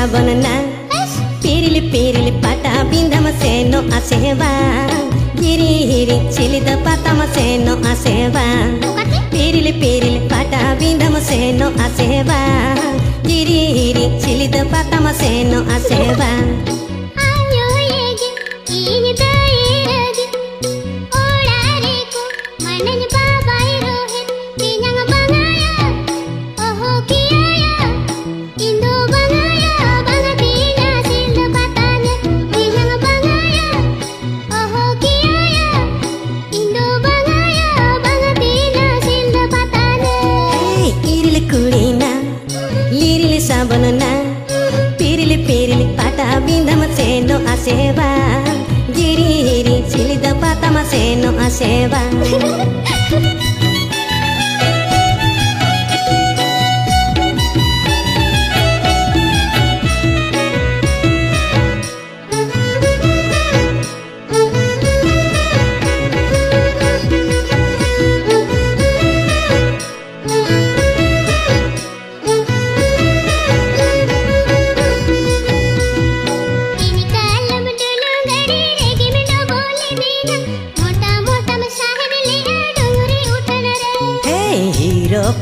sabana pirili pirili pata bindama seno aseva hiri hiri chilida patama seno aseva pirili pirili pata bindama seno aseva hiri hiri chilida patama seno aseva sabana pirili pirili pata bindama seno aseva hiri hiri chilida patama seno aseva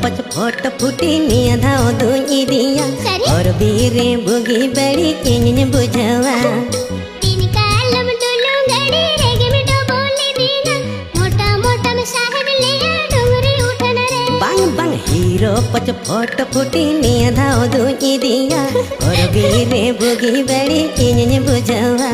पच फोट फुटी निया धाओ दुई दिया और बीरे बुगी बड़ी king बुझवा तीन कालम दुलू गड़ी रेगे में तो बोले दीना मोटा मोटा में साहब ले डोंगरी उठना रे बंग बंग हीरो पच फोट फुटी निया धाओ दुई दिया और बीरे बुगी बड़ी किंग बुझवा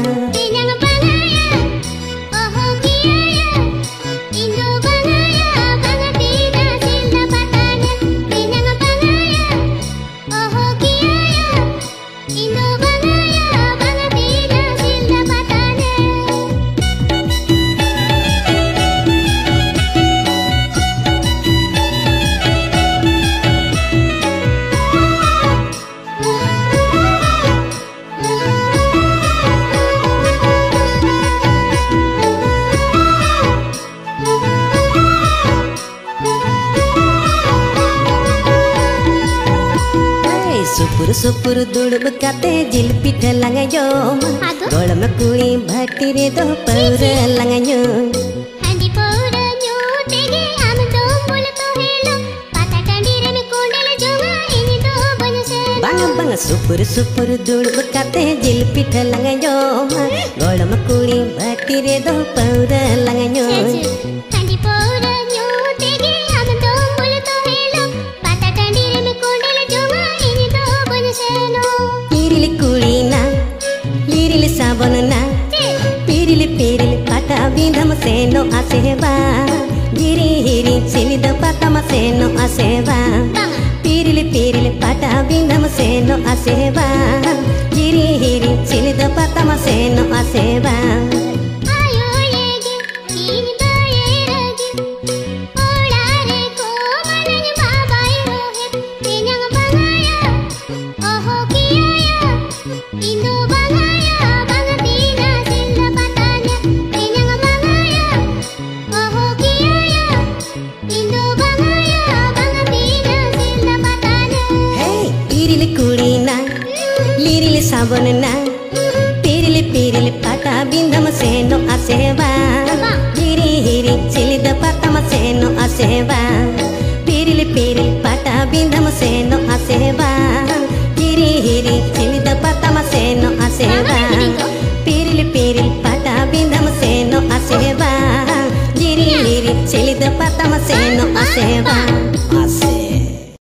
सुपुर सुपुर दुड़ब काते जिल पिठ लंगायो गोलम कुई भट्टी रे दो पौर लंगायो हंडी पौर न्यू तेगे हम दो मुल तो हेलो पाता टंडी रे में कोंडल जोगा इनी दो बनसे बंग बंग सुपुर सुपुर दुड़ब काते जिल पिठ लंगायो गोलम कुई भट्टी रे दो पौर लंगायो हंडी पौर न्यू तेगे हम दो मुल तो हेलो पाता टंडी रे में कोंडल जोगा इनी दो Banse pirili kulina lirili sabana pirili pirili pata bindama seno aseva hiri hiri chilida patama seno aseva pirili pirili pata bindama seno aseva hiri hiri chilida patama seno aseva lirili sabana pirili pirili pata bindama seno aseva hiri hiri chilida patama seno aseva pirili pirili pata bindama seno aseva hiri hiri chilida patama seno aseva pirili pirili pata bindama seno aseva hiri hiri chilida patama seno aseva